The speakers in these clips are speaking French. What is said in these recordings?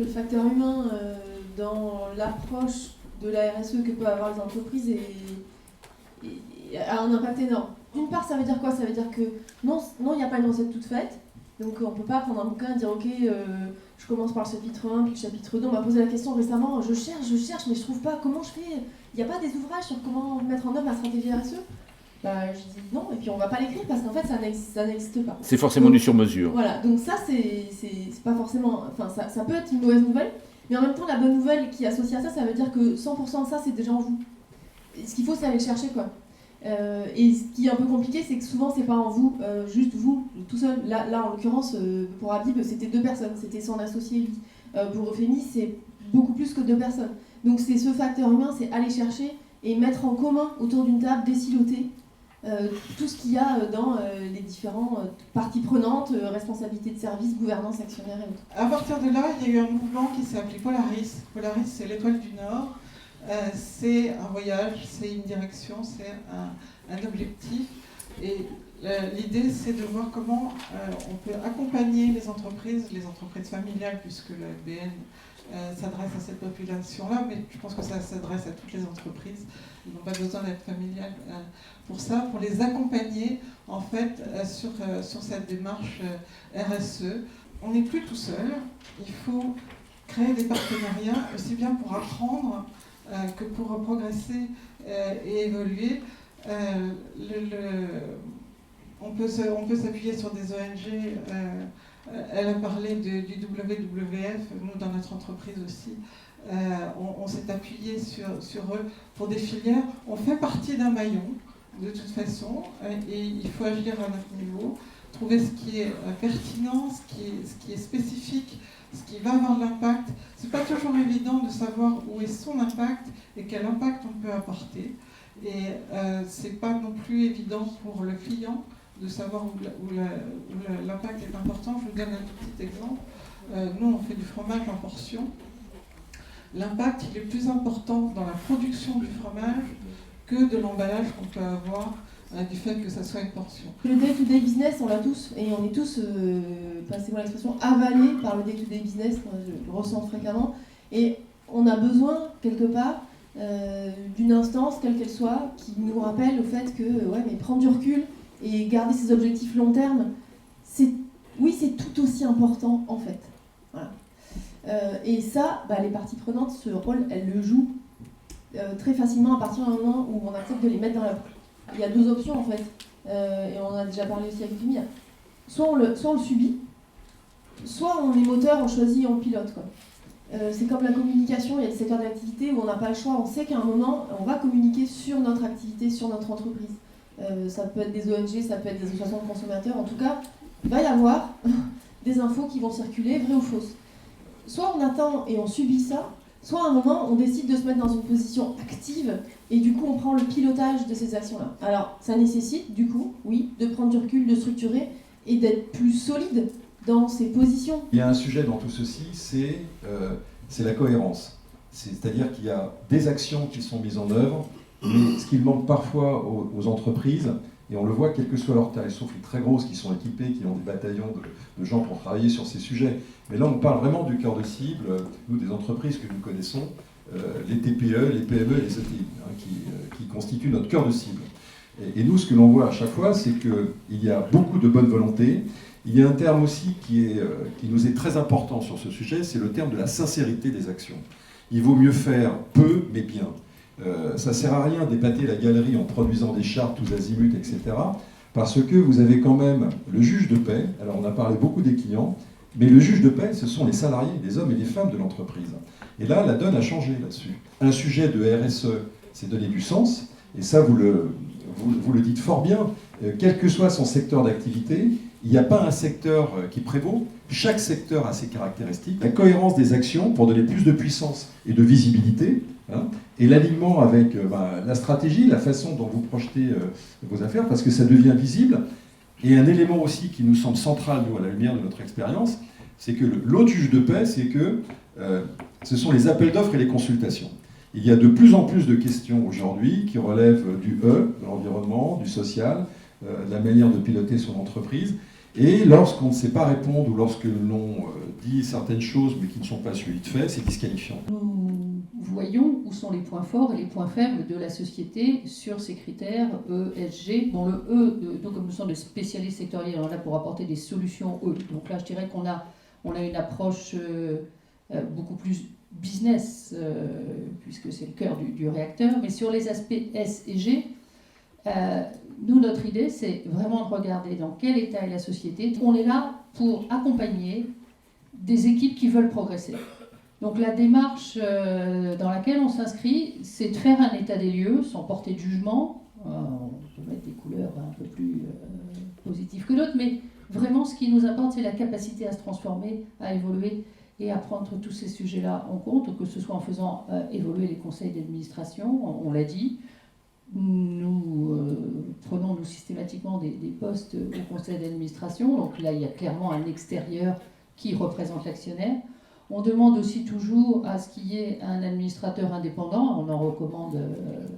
que le facteur humain dans l'approche de la RSE que peuvent avoir les entreprises a un impact énorme. D'une part, ça veut dire quoi? Ça veut dire que non, il n'y a pas une recette toute faite. Donc on ne peut pas prendre un bouquin et dire ok, je commence par le chapitre 1, puis le chapitre 2. On m'a posé la question récemment, je cherche, mais je trouve pas. Comment je fais? Il n'y a pas des ouvrages sur comment mettre en œuvre la stratégie RSE? Bah, je dis non, et puis on va pas l'écrire parce qu'en fait ça n'existe pas. C'est forcément du sur-mesure. Voilà, donc ça c'est pas forcément. Enfin, ça peut être une mauvaise nouvelle, mais en même temps la bonne nouvelle qui est associée à ça, ça veut dire que 100% de ça c'est déjà en vous. Et ce qu'il faut c'est aller le chercher quoi. Et ce qui est un peu compliqué, c'est que souvent c'est pas en vous, juste vous, tout seul. Là en l'occurrence, pour Habib, c'était 2 personnes, c'était son associé lui. Pour Euphémie, c'est beaucoup plus que 2 personnes. Donc c'est ce facteur humain, c'est aller chercher et mettre en commun autour d'une table, désiloter tout ce qu'il y a dans les différentes parties prenantes, responsabilité de service, gouvernance actionnaire et autres. À partir de là, il y a eu un mouvement qui s'est appelé Polaris. Polaris, c'est l'étoile du Nord. C'est un voyage, c'est une direction, c'est un objectif. Et l'idée, c'est de voir comment on peut accompagner les entreprises familiales, puisque la BN s'adresse à cette population-là, mais je pense que ça s'adresse à toutes les entreprises. Ils n'ont pas besoin d'être familiales pour ça, pour les accompagner en fait sur cette démarche RSE. On n'est plus tout seul, il faut créer des partenariats, aussi bien pour apprendre que pour progresser et évoluer. On peut s'appuyer sur des ONG. Elle a parlé du WWF, nous dans notre entreprise aussi. On s'est appuyé sur eux pour des filières. On fait partie d'un maillon, de toute façon, et il faut agir à notre niveau, trouver ce qui est pertinent, ce qui est spécifique, ce qui va avoir de l'impact. C'est pas toujours évident de savoir où est son impact et quel impact on peut apporter. Et c'est pas non plus évident pour le client de savoir où l'impact est important. Je vous donne un tout petit exemple. Nous, on fait du fromage en portion. L'impact, il est plus important dans la production du fromage que de l'emballage qu'on peut avoir du fait que ça soit une portion. Le day-to-day business, on l'a tous, et on est tous, passez-moi l'expression, avalés par le day-to-day business, je le ressens fréquemment, et on a besoin, quelque part, d'une instance, quelle qu'elle soit, qui nous rappelle au fait que, ouais, mais prendre du recul et garder ses objectifs long terme, c'est tout aussi important, en fait. Voilà. Et ça, les parties prenantes, ce rôle, elles le jouent très facilement à partir du moment où on accepte de les mettre dans la boucle. Il y a 2 options en fait, et on en a déjà parlé aussi avec Fimi. Soit on le subit, soit on est moteur, on choisit et on pilote, quoi. C'est comme la communication, il y a des secteurs d'activité où on n'a pas le choix, on sait qu'à un moment on va communiquer sur notre activité, sur notre entreprise. Ça peut être des ONG, ça peut être des associations de consommateurs, en tout cas, il va y avoir des infos qui vont circuler, vraies ou fausses. Soit on attend et on subit ça, soit à un moment on décide de se mettre dans une position active et du coup on prend le pilotage de ces actions-là. Alors ça nécessite du coup, oui, de prendre du recul, de structurer et d'être plus solide dans ses positions. Il y a un sujet dans tout ceci, c'est la cohérence. C'est-à-dire qu'il y a des actions qui sont mises en œuvre, mais ce qu'il manque parfois aux entreprises, et on le voit quelle que soit leur taille, sauf les très grosses qui sont équipées, qui ont des bataillons de gens pour travailler sur ces sujets. Mais là, on parle vraiment du cœur de cible, nous, des entreprises que nous connaissons, les TPE, les PME et les ETI, qui constituent notre cœur de cible. Et nous, ce que l'on voit à chaque fois, c'est qu'il y a beaucoup de bonne volonté. Il y a un terme aussi qui nous est très important sur ce sujet, c'est le terme de la sincérité des actions. Il vaut mieux faire peu, mais bien. Ça ne sert à rien d'épater la galerie en produisant des chartes tous azimuts, etc. Parce que vous avez quand même le juge de paix. Alors on a parlé beaucoup des clients, mais le juge de paix, ce sont les salariés, les hommes et les femmes de l'entreprise. Et là, la donne a changé là-dessus. Un sujet de RSE, c'est donner du sens. Et ça, vous le dites fort bien. Quel que soit son secteur d'activité, il n'y a pas un secteur qui prévaut. Chaque secteur a ses caractéristiques. La cohérence des actions pour donner plus de puissance et de visibilité, et l'alignement avec la stratégie, la façon dont vous projetez vos affaires, parce que ça devient visible. Et un élément aussi qui nous semble central, nous, à la lumière de notre expérience, c'est que l'autre juge de paix, c'est que ce sont les appels d'offres et les consultations. Il y a de plus en plus de questions aujourd'hui qui relèvent du E, de l'environnement, du social, de la manière de piloter son entreprise. Et lorsqu'on ne sait pas répondre ou lorsque l'on dit certaines choses mais qui ne sont pas suivies de fait, c'est disqualifiant. Nous voyons où sont les points forts et les points faibles de la société sur ces critères ESG. Bon, le E, donc comme nous sommes des spécialistes sectoriels, on est là pour apporter des solutions E. Donc là, je dirais qu'on a une approche beaucoup plus business, puisque c'est le cœur du réacteur. Mais sur les aspects S et G, nous, notre idée, c'est vraiment de regarder dans quel état est la société. On est là pour accompagner des équipes qui veulent progresser. Donc la démarche dans laquelle on s'inscrit, c'est de faire un état des lieux sans porter de jugement. On peut mettre des couleurs un peu plus positives que d'autres, mais vraiment ce qui nous importe, c'est la capacité à se transformer, à évoluer et à prendre tous ces sujets-là en compte, que ce soit en faisant évoluer les conseils d'administration, on l'a dit. Nous prenons systématiquement des postes au conseil d'administration, donc là il y a clairement un extérieur qui représente l'actionnaire. On demande aussi toujours à ce qu'il y ait un administrateur indépendant, on en recommande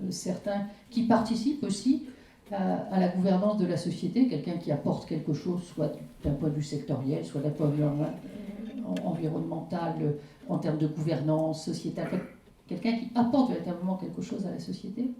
certains qui participent aussi à la gouvernance de la société, quelqu'un qui apporte quelque chose, soit d'un point de vue sectoriel, soit d'un point de vue environnemental, en termes de gouvernance sociétale, quelqu'un qui apporte véritablement quelque chose à la société.